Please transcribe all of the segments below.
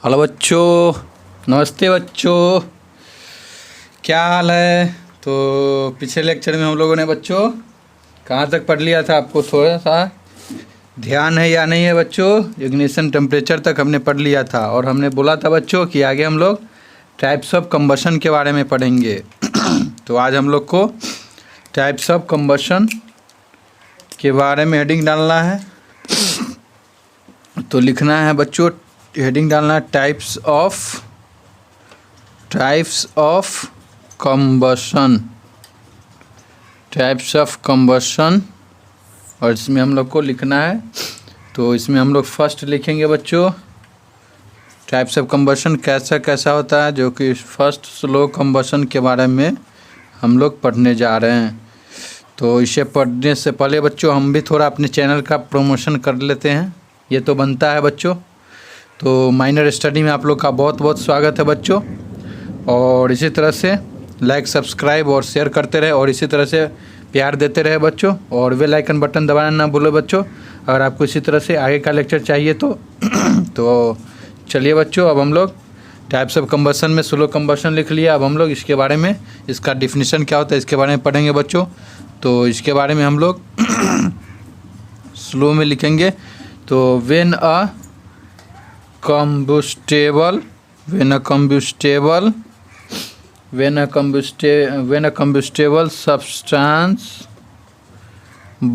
Hello बच्चों, नमस्ते बच्चों, क्या हाल है। तो पिछले लेक्चर में हम लोगों ने बच्चों कहाँ तक पढ़ लिया था, आपको थोड़ा सा ध्यान है या नहीं है बच्चों। इग्निशन टेम्परेचर तक हमने पढ़ लिया था और हमने बोला था बच्चों कि आगे हम लोग टाइप्स ऑफ कंबशन के बारे में पढ़ेंगे। तो आज हम लोग को टाइप्स ऑफ कंबशन के बारे में हेडिंग डालना है। तो लिखना है बच्चों, हेडिंग डालना है टाइप्स ऑफ कंबशन। और इसमें हम लोग को लिखना है, तो इसमें हम लोग फर्स्ट लिखेंगे बच्चों टाइप्स ऑफ कंबशन कैसा कैसा होता है, जो कि फर्स्ट स्लो कंबशन के बारे में हम लोग पढ़ने जा रहे हैं। तो इसे पढ़ने से पहले बच्चों हम भी थोड़ा अपने चैनल का प्रमोशन कर लेते हैं, ये तो बनता है बच्चों। तो माइनर स्टडी में आप लोग का बहुत बहुत स्वागत है बच्चों। और इसी तरह से लाइक, सब्सक्राइब और शेयर करते रहे और इसी तरह से प्यार देते रहे बच्चों। और बेल आइकन बटन दबाना ना भूलो बच्चों। अगर आपको इसी तरह से आगे का लेक्चर चाहिए तो चलिए बच्चों, अब हम लोग टाइप्स ऑफ कंबशन में स्लो कंबशन लिख लिया। अब हम लोग इसके बारे में, इसका डिफिनीशन क्या होता है इसके बारे में पढ़ेंगे बच्चों। तो इसके बारे में हम लोग स्लो में लिखेंगे। तो when a combustible substance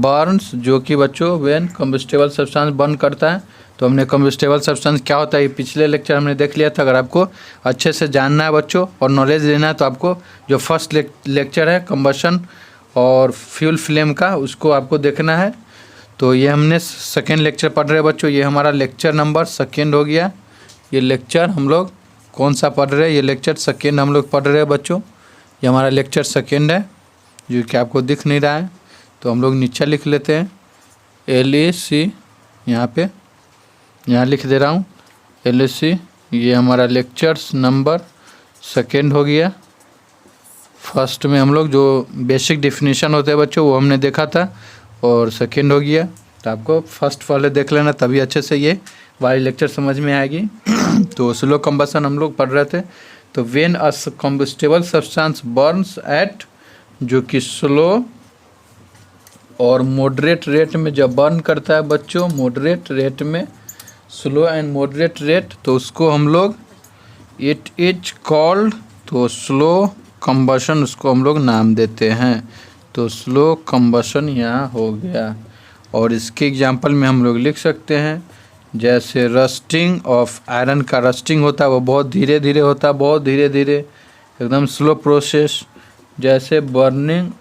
burns, जो कि बच्चों व्हेन combustible substance बर्न करता है। तो हमने combustible substance क्या होता है ये पिछले लेक्चर हमने देख लिया था। अगर आपको अच्छे से जानना है बच्चों और नॉलेज लेना है तो आपको जो फर्स्ट लेक्चर है कंबशन और फ्यूल फ्लेम का, उसको आपको देखना है। तो ये हमने सेकेंड लेक्चर पढ़ रहे हैं बच्चों, ये हमारा लेक्चर नंबर सेकेंड हो गया। ये लेक्चर हम लोग कौन सा पढ़ रहे हैं, ये लेक्चर सेकेंड हम लोग पढ़ रहे हैं बच्चों। ये हमारा लेक्चर सेकेंड है जो कि आपको दिख नहीं रहा है, तो हम लोग नीचे लिख लेते हैं LAC। यहाँ लिख दे रहा हूँ LAC। ये हमारा लेक्चर्स नंबर सेकेंड हो गया। फर्स्ट में हम लोग जो बेसिक डिफिनीशन होते हैं बच्चों वो हमने देखा था और सेकेंड हो गया। तो आपको फर्स्ट पहले देख लेना, तभी अच्छे से ये वाली लेक्चर समझ में आएगी। तो स्लो कंबशन हम लोग पढ़ रहे थे। तो when a combustible substance burns at, जो कि स्लो और मॉडरेट रेट में जब बर्न करता है बच्चों, मॉडरेट रेट में, स्लो एंड मॉडरेट रेट, तो उसको हम लोग इट इज कॉल्ड, तो स्लो कंबशन उसको हम लोग नाम देते हैं। तो स्लो कंबशन यहाँ हो गया। और इसके एग्जांपल में हम लोग लिख सकते हैं, जैसे रस्टिंग ऑफ आयरन का रस्टिंग होता है वो बहुत धीरे धीरे होता है, बहुत धीरे धीरे, एकदम स्लो प्रोसेस। जैसे बर्निंग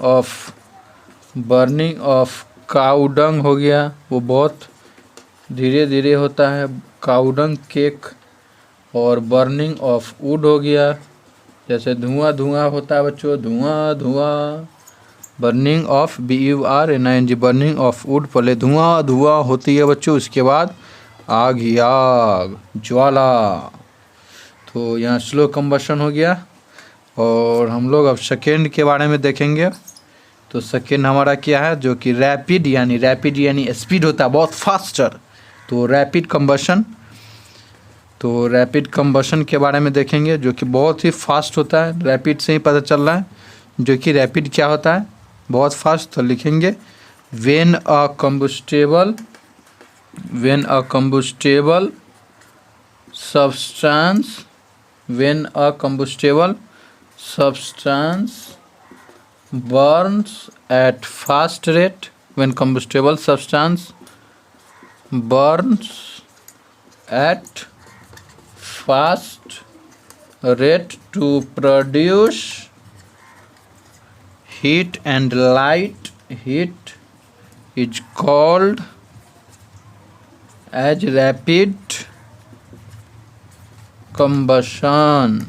ऑफ काउडंग हो गया, वो बहुत धीरे धीरे होता है, काउडंग केक। और बर्निंग ऑफ वुड हो गया, जैसे धुआं होता है बच्चों, धुआं। Burning of BURNING, burning of would, पहले धुआं होती है बच्चों, उसके बाद आग, ज्वाला। तो यहाँ स्लो कंबशन हो गया। और हम लोग अब सेकेंड के बारे में देखेंगे। तो सेकेंड हमारा क्या है, जो कि रैपिड यानी स्पीड होता है, बहुत फास्टर। तो रैपिड कंबशन, तो रैपिड कंबशन के बारे में देखेंगे, जो कि बहुत ही फास्ट होता है। रैपिड से ही पता चल रहा है जो कि रैपिड क्या होता है, बहुत फास्ट। तो लिखेंगे when a combustible substance burns at fast rate, when combustible substance burns at fast rate to produce heat and light, heat is called as rapid combustion,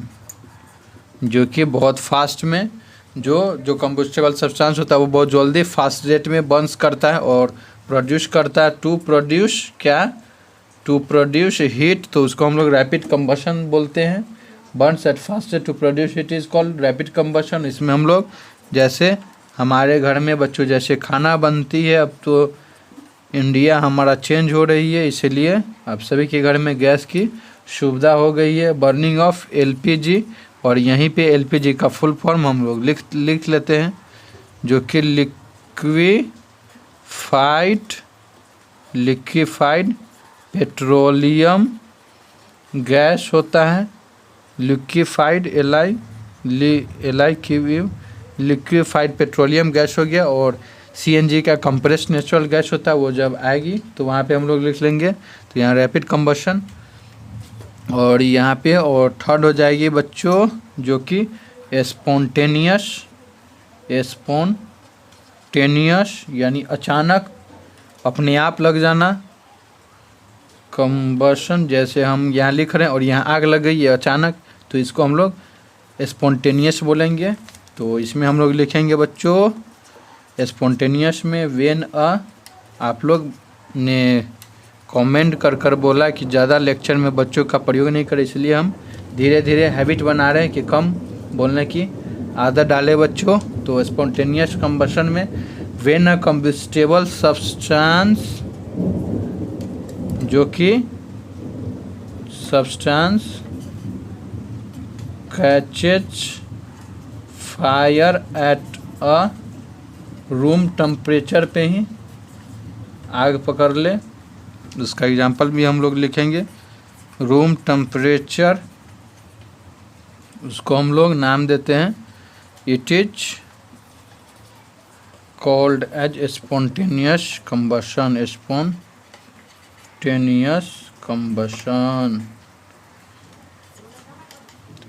जो कि बहुत फास्ट में जो कंबस्टेबल सब्सटेंस होता है वो बहुत जल्दी फास्ट रेट में बर्न्स करता है और प्रोड्यूस करता है। टू प्रोड्यूस हीट, तो उसको हम लोग रैपिड कंबशन बोलते हैं। Burns at fast rate to produce heat is called rapid combustion. इसमें हम लोग, जैसे हमारे घर में बच्चों जैसे खाना बनती है, अब तो इंडिया हमारा चेंज हो रही है, इसलिए आप सभी के घर में गैस की सुविधा हो गई है बर्निंग ऑफ एलपीजी। और यहीं पे एलपीजी का फुल फॉर्म हम लोग लिख लेते हैं, जो कि लिक्विफाइड पेट्रोलियम गैस होता है। लिक्विफाइड लिक्विफाइड पेट्रोलियम गैस हो गया। और सीएनजी का कंप्रेस्ड नेचुरल गैस होता है, वो जब आएगी तो वहाँ पे हम लोग लिख लेंगे। तो यहाँ रैपिड कंबशन, और यहाँ पे और थर्ड हो जाएगी बच्चों जो कि स्पॉन्टेनियस यानी अचानक अपने आप लग जाना। कंबशन जैसे हम यहाँ लिख रहे हैं और यहाँ आग लग गई है अचानक, तो इसको हम लोग स्पॉन्टेनियस बोलेंगे। तो इसमें हम लोग लिखेंगे बच्चों स्पॉन्टेनियस में वेन आप लोग ने कमेंट कर बोला कि ज़्यादा लेक्चर में बच्चों का प्रयोग नहीं करें, इसलिए हम धीरे धीरे हैबिट बना रहे हैं कि कम बोलने की आदत डाले बच्चों। तो स्पॉन्टेनियस कंबशन में वेन अ कंबस्टेबल सब्सटेंस, जो कि substance catches fire at a room temperature पे ही आग पकड़ ले। उसका एग्जांपल भी हम लोग लिखेंगे रूम टेम्परेचर, उसको हम लोग नाम देते हैं it is called as spontaneous combustion.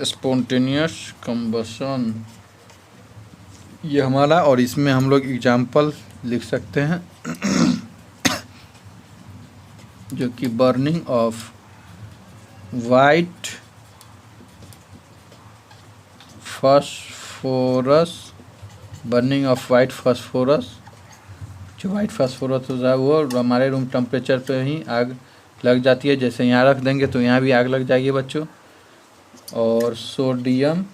Spontaneous combustion ये हमारा, और इसमें हम लोग एग्जांपल लिख सकते हैं जो कि बर्निंग ऑफ वाइट फास्फोरस, जो वाइट फास्फोरस होता है वो हमारे रूम टेम्परेचर पे ही आग लग जाती है। जैसे यहाँ रख देंगे तो यहाँ भी आग लग जाएगी बच्चों। और सोडियम,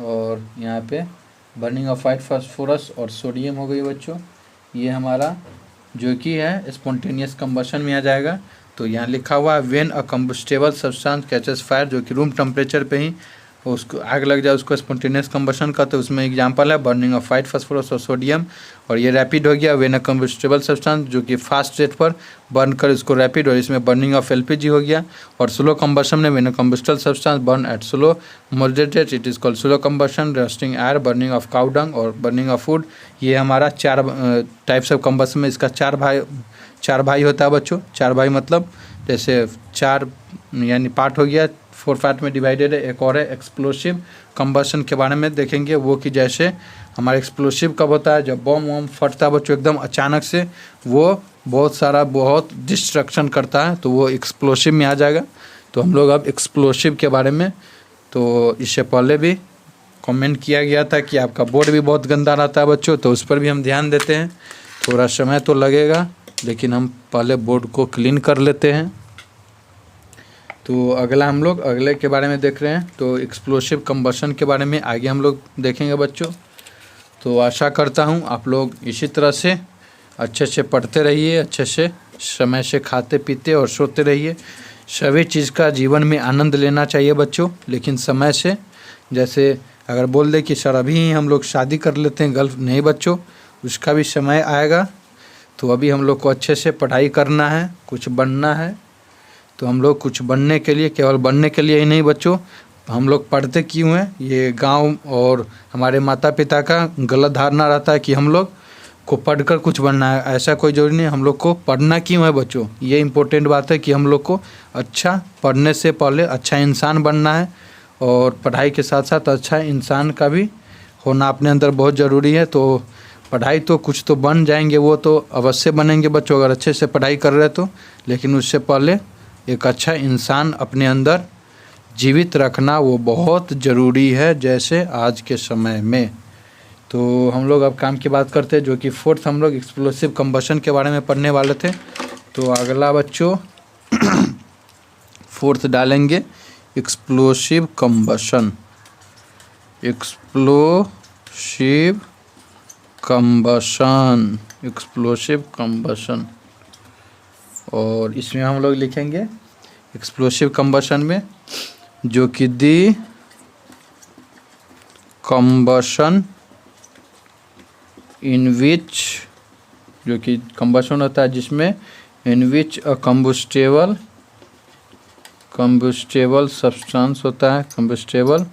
और यहाँ पे बर्निंग ऑफ वाइट फास्फोरस और सोडियम हो गई बच्चों। ये हमारा जो कि है स्पॉन्टेनियस कंबशन में आ जाएगा। तो यहाँ लिखा हुआ है when a combustible substance catches fire, जो कि रूम टेम्परेचर पे ही उसको आग लग जाए उसको स्पॉन्टेनियस कंबशन का। तो उसमें एग्जांपल है बर्निंग ऑफ वाइट फास्फोरस और सोडियम। और ये रैपिड हो गया व्हेन अ कंबस्टेबल सब्सटेंस, जो कि फास्ट रेट पर बर्न कर इसको रैपिड, और इसमें बर्निंग ऑफ एलपीजी हो गया। और स्लो कंबशन में when a combustible substance burn at slow moderate rate it is called slow combustion. Roasting air, burning of cow dung और बर्निंग ऑफ फूड। ये हमारा चार टाइप्स ऑफ कंबशन में इसका चार भाई होता है बच्चों। चार भाई मतलब जैसे चार यानी पार्ट हो गया, 4 पार्ट में डिवाइडेड है। एक और है एक्सप्लोसिव कंबशन के बारे में देखेंगे, वो कि जैसे हमारा एक्सप्लोसिव कब होता है, जब बम वम फटता है बच्चों एकदम अचानक से, वो बहुत डिस्ट्रक्शन करता है, तो वो एक्सप्लोसिव में आ जाएगा। तो हम लोग अब एक्सप्लोसिव के बारे में, तो इससे पहले भी कमेंट किया गया था कि आपका बोर्ड भी बहुत गंदा रहता है बच्चों, तो उस पर भी हम ध्यान देते हैं। थोड़ा समय तो लगेगा, लेकिन हम पहले बोर्ड को क्लीन कर लेते हैं। तो अगला हम लोग अगले के बारे में देख रहे हैं, तो एक्सप्लोसिव कंबशन के बारे में आगे हम लोग देखेंगे बच्चों। तो आशा करता हूँ आप लोग इसी तरह से अच्छे से पढ़ते रहिए, अच्छे से समय से खाते पीते और सोते रहिए। सभी चीज़ का जीवन में आनंद लेना चाहिए बच्चों, लेकिन समय से। जैसे अगर बोल दे कि सर अभी ही हम लोग शादी कर लेते हैं गर्ल, नहीं बच्चों, उसका भी समय आएगा। तो अभी हम लोग को अच्छे से पढ़ाई करना है, कुछ बनना है। तो हम लोग कुछ बनने के लिए, केवल बनने के लिए ही नहीं बच्चों, हम लोग पढ़ते क्यों हैं, ये गांव और हमारे माता पिता का गलत धारणा रहता है कि हम लोग को पढ़कर कुछ बनना है। ऐसा कोई जरूरी नहीं, हम लोग को पढ़ना क्यों है बच्चों, ये इम्पोर्टेंट बात है कि हम लोग को अच्छा पढ़ने से पहले अच्छा इंसान बनना है। और पढ़ाई के साथ साथ अच्छा इंसान का भी होना अपने अंदर बहुत ज़रूरी है। तो पढ़ाई तो कुछ तो बन जाएंगे, वो तो अवश्य बनेंगे बच्चों अगर अच्छे से पढ़ाई कर रहे तो, लेकिन उससे पहले एक अच्छा इंसान अपने अंदर जीवित रखना वो बहुत ज़रूरी है, जैसे आज के समय में। तो हम लोग अब काम की बात करते हैं, जो कि फोर्थ हम लोग एक्सप्लोसिव कंबशन के बारे में पढ़ने वाले थे। तो अगला बच्चों फोर्थ डालेंगे एक्सप्लोसिव कंबशन। एक्सप्लोसिव कंबशन और इसमें हम लोग लिखेंगे एक्सप्लोसिव कंबशन में, जो कि दी कंबशन इन विच, जो कि कंबशन होता है जिसमें इन विच अ कंबुस्टेबल सब्सटेंस होता है, कंबुस्टेबल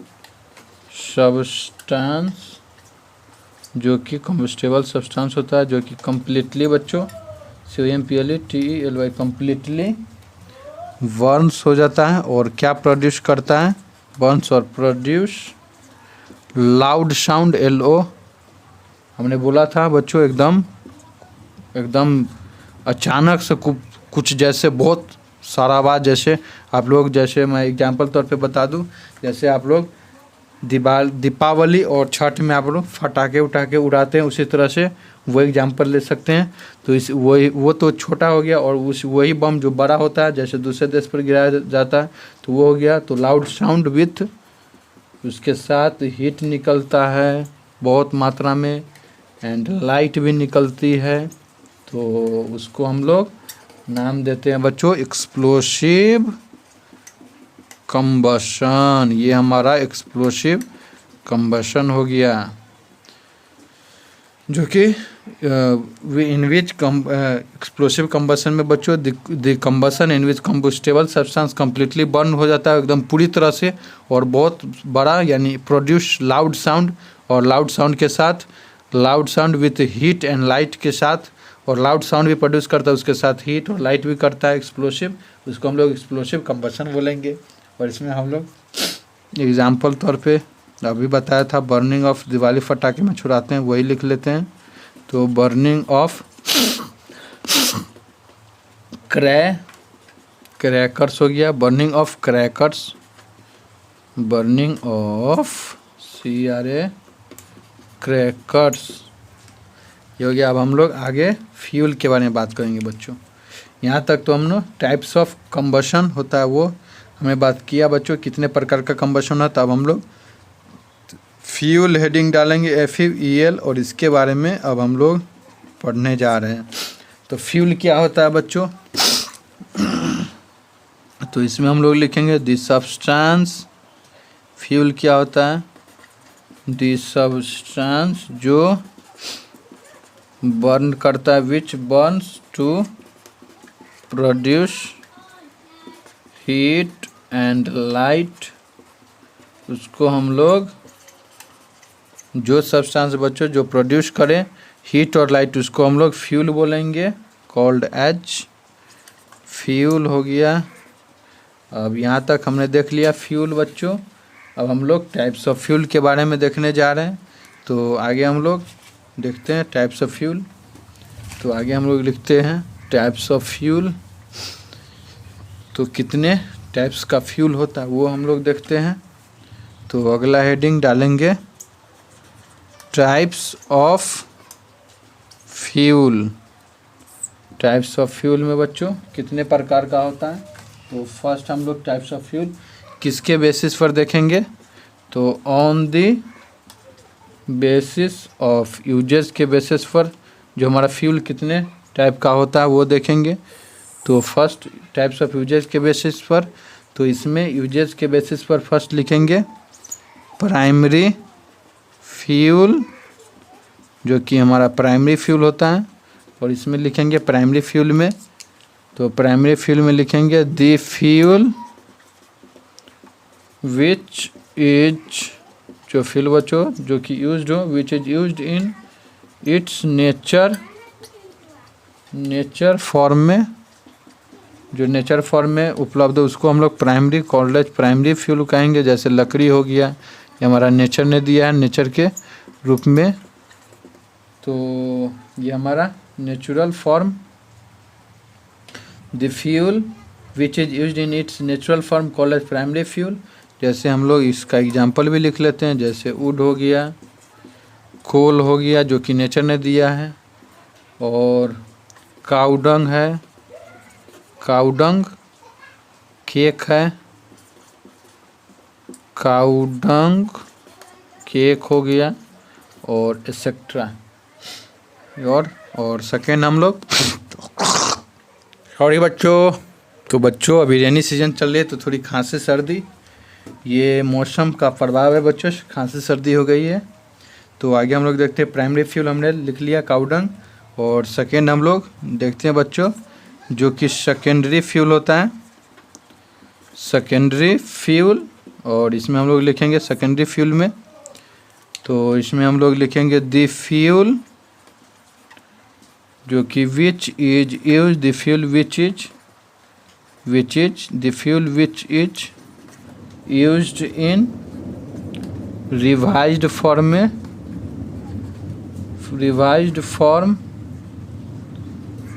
सब्सटेंस, जो कि कंबुस्टेबल सब्सटेंस होता है, जो कि कम्प्लीटली बच्चों COMPLETELY कम्प्लीटली बर्न्स हो जाता है और क्या प्रोड्यूस करता है, बर्न्स और प्रोड्यूस लाउड साउंड LO। हमने बोला था बच्चों एकदम अचानक से कुछ जैसे बहुत सारा आवाज़, जैसे आप लोग, जैसे मैं एग्जांपल तौर पे बता दूं, जैसे आप लोग दीपावली और छठ में आप लोग फटाके उठाके उड़ाते हैं, उसी तरह से वो एग्जांपल ले सकते हैं। तो इस वो तो छोटा हो गया, और वही बम जो बड़ा होता है जैसे दूसरे देश पर गिराया जाता है तो वो हो गया। तो लाउड साउंड विथ, उसके साथ हीट निकलता है बहुत मात्रा में, एंड लाइट भी निकलती है, तो उसको हम लोग नाम देते हैं बच्चों एक्सप्लोसिव कंबशन। ये हमारा एक्सप्लोसिव कंबशन हो गया, जो कि इन विच एक्सप्लोसिव कंबशन में बच्चों the combustion in which combustible substance completely burn हो जाता है एकदम पूरी तरह से, और बहुत बड़ा, यानी प्रोड्यूस लाउड साउंड, और लाउड साउंड के साथ loud sound with heat and light के साथ, और लाउड साउंड भी प्रोड्यूस करता है उसके साथ हीट और लाइट भी करता है एक्सप्लोसिव, उसको हम लोग एक्सप्लोसिव कंबशन बोलेंगे। और इसमें हम लोग एग्जाम्पल तौर पे अभी बताया था बर्निंग ऑफ, दिवाली फटाके में छुड़ाते हैं वही लिख लेते हैं। तो बर्निंग ऑफ क्रैकर्स हो गया, burning of crackers, burning of CRA crackers, ये हो गया। अब हम लोग आगे फ्यूल के बारे में बात करेंगे बच्चों। यहाँ तक तो हम लोग टाइप्स ऑफ कंबशन होता है वो हमें बात किया बच्चों, कितने प्रकार का कंबशन है। तो अब हम लोग फ्यूल हेडिंग डालेंगे FUEL, और इसके बारे में अब हम लोग पढ़ने जा रहे हैं। तो फ्यूल क्या होता है बच्चों, तो इसमें हम लोग लिखेंगे द सब्सटेंस। फ्यूल क्या होता है, द सब्सटेंस जो बर्न करता है, which burns to produce heat and light, उसको हम लोग, जो सब्सटेंस बच्चों जो प्रोड्यूस करे हीट और लाइट, उसको हम लोग फ्यूल बोलेंगे, कॉल्ड एज फ्यूल हो गया। अब यहाँ तक हमने देख लिया फ्यूल बच्चों। अब हम लोग टाइप्स ऑफ फ्यूल के बारे में देखने जा रहे हैं। तो आगे हम लोग देखते हैं टाइप्स ऑफ फ्यूल। तो आगे हम लोग लिखते हैं टाइप्स ऑफ फ्यूल। तो कितने टाइप्स का फ्यूल होता है वो हम लोग देखते हैं। तो अगला हेडिंग डालेंगे types of fuel. Types of fuel में बच्चों कितने प्रकार का होता है। तो फर्स्ट हम लोग टाइप्स ऑफ फ्यूल किसके बेसिस पर देखेंगे, तो on the basis of uses के बेसिस पर जो हमारा फ्यूल कितने टाइप का होता है वो देखेंगे। तो फर्स्ट टाइप्स ऑफ यूजेस के बेसिस पर, तो इसमें यूजेस के बेसिस पर फर्स्ट लिखेंगे प्राइमरी फ्यूल, जो कि हमारा प्राइमरी फ्यूल होता है। और इसमें लिखेंगे प्राइमरी फ्यूल में, तो प्राइमरी फ्यूल में लिखेंगे द फ्यूल विच इज, जो फ्यूल बच्चों जो कि यूज्ड हो, विच is used in it's nature form में, जो नेचर फॉर्म में उपलब्ध है उसको हम लोग प्राइमरी कॉल्ड प्राइमरी फ्यूल कहेंगे। जैसे लकड़ी हो गया, ये हमारा नेचर ने दिया है नेचर के रूप में, तो ये हमारा natural form. The fuel which is used in its natural form called as primary fuel. जैसे हम लोग इसका एग्जांपल भी लिख लेते हैं, जैसे वुड हो गया, कोल हो गया जो कि नेचर ने दिया है, और काउडंग है, काउडंग केक है, काउडंग केक हो गया, और एक्सेट्रा। और सेकेंड हम लोग सॉरी बच्चों। तो बच्चों अभी रेनी सीजन चल रही है तो थोड़ी खांसी सर्दी, ये मौसम का प्रभाव है बच्चों, खांसी सर्दी हो गई है। तो आगे हम लोग देखते हैं प्राइमरी फ्यूल हमने लिख लिया काउडंग, और सेकेंड हम लोग देखते हैं बच्चों जो कि सेकेंडरी फ्यूल होता है, सेकेंडरी फ्यूल। और इसमें हम लोग लिखेंगे सेकेंडरी फ्यूल में, तो इसमें हम लोग लिखेंगे द फ्यूल जो कि which is use, the fuel which is the fuel which is used in revised form में, रिवाइज्ड फॉर्म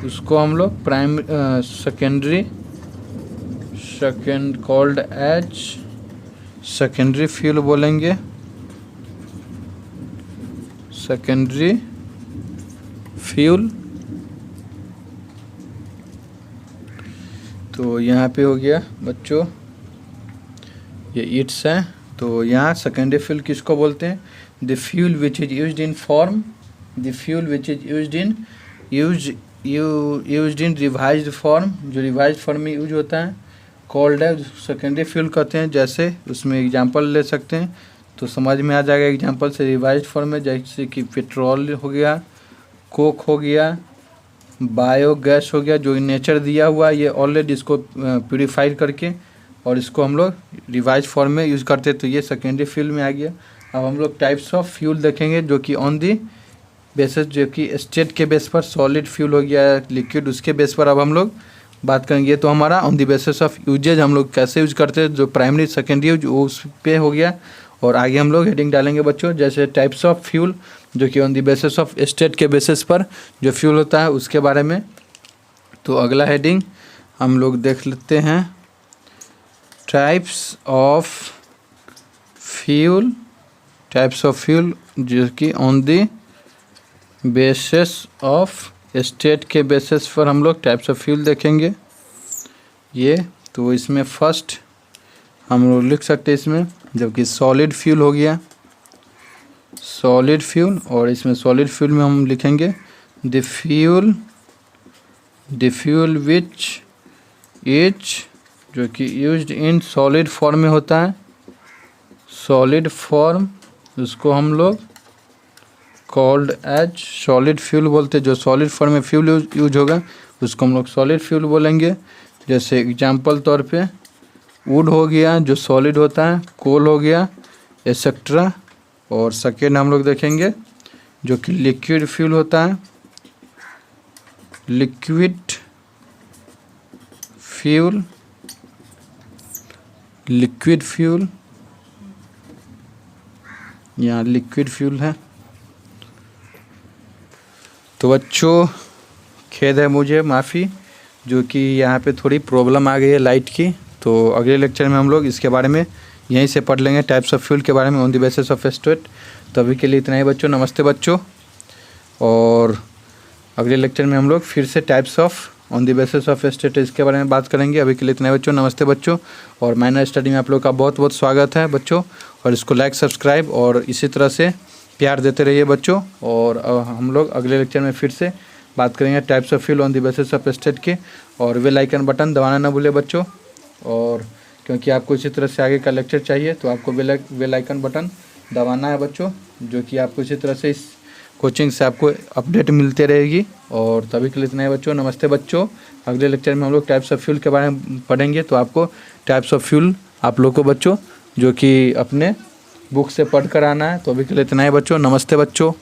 उसको हम लोग secondary called as secondary fuel बोलेंगे, सेकेंडरी फ्यूल। तो यहाँ पे हो गया बच्चों ये इट्स है। तो यहाँ सेकेंडरी फ्यूल किसको बोलते हैं? The fuel which is used in form, the fuel which is used in revised form, जो रिवाइज्ड फॉर्म में यूज होता है, कॉल्ड है सेकेंडरी फ्यूल कहते हैं। जैसे उसमें एग्जांपल ले सकते हैं तो समझ में आ जाएगा एग्जांपल से। रिवाइज्ड फॉर्म में जैसे कि पेट्रोल हो गया, कोक हो गया, बायोगैस हो गया, जो नेचर दिया हुआ ये ऑलरेडी इसको प्यूरिफाइड करके और इसको हम लोग रिवाइज फॉर्म में यूज़ करते, तो ये सेकेंडरी फ्यूल में आ गया। अब हम लोग टाइप्स ऑफ फ्यूल देखेंगे जो कि ऑन दी बेसिस, जो कि स्टेट के बेस पर सॉलिड फ्यूल हो गया, लिक्विड, उसके बेस पर अब हम लोग बात करेंगे। तो हमारा on the basis of usages हम लोग कैसे यूज करते हैं, जो प्राइमरी सेकेंडरी यूज उस पे हो गया। और आगे हम लोग हेडिंग डालेंगे बच्चों, जैसे टाइप्स ऑफ फ्यूल जो कि on the basis of state के बेसिस पर जो फ्यूल होता है उसके बारे में। तो अगला हेडिंग हम लोग देख लेते हैं, types of fuel, types of fuel जो कि on the basis of state के बेसिस पर हम लोग टाइप्स ऑफ फ्यूल देखेंगे ये। तो इसमें फर्स्ट हम लोग लिख सकते हैं इसमें, जबकि सॉलिड फ्यूल हो गया, सॉलिड फ्यूल। और इसमें सॉलिड फ्यूल में हम लिखेंगे द फ्यूल विच इज, जो कि यूज्ड इन सॉलिड फॉर्म में होता है, सॉलिड फॉर्म, उसको हम लोग कॉल्ड एज सॉलिड फ्यूल बोलते हैं। जो सॉलिड फॉर्म में फ्यूल यूज होगा उसको हम लोग सॉलिड फ्यूल बोलेंगे। जैसे एग्जांपल तौर पे वुड हो गया जो सॉलिड होता है, कोल हो गया, एक्सेट्रा। और सेकेंड हम लोग देखेंगे जो कि लिक्विड फ्यूल होता है, लिक्विड फ्यूल, लिक्विड फ्यूल, यहाँ लिक्विड फ्यूल है। तो बच्चों खेद है मुझे, माफ़ी, जो कि यहाँ पे थोड़ी प्रॉब्लम आ गई है लाइट की। तो अगले लेक्चर में हम लोग इसके बारे में यहीं से पढ़ लेंगे, टाइप्स ऑफ फ्यूल के बारे में on the basis of state. तो अभी के लिए इतना ही बच्चों, नमस्ते बच्चों। और अगले लेक्चर में हम लोग फिर से types of on the basis of state इसके बारे में बात करेंगे। अभी के लिए इतना ही बच्चों, नमस्ते बच्चों। और माइनर स्टडी में आप लोग का बहुत बहुत स्वागत है बच्चों, और इसको लाइक, सब्सक्राइब और इसी तरह से प्यार देते रहिए बच्चों। और हम लोग अगले लेक्चर में फिर से बात करेंगे types of fuel on the basis of state के। और बेल आइकन बटन दबाना ना भूले बच्चों, और क्योंकि आपको इसी तरह से आगे का लेक्चर चाहिए तो आपको बेल आइकन बटन दबाना है बच्चों, जो कि आपको इसी तरह से इस कोचिंग से आपको अपडेट मिलते रहेगी। और तभी के लिए इतना है बच्चों, नमस्ते बच्चों। अगले लेक्चर में हम लोग टाइप्स ऑफ फ्यूल के बारे में पढ़ेंगे, तो आपको टाइप्स ऑफ फ्यूल आप लोग को बच्चों जो कि अपने बुक से पढ़ कर आना है। तो अभी के लिए इतना है बच्चों, नमस्ते बच्चों।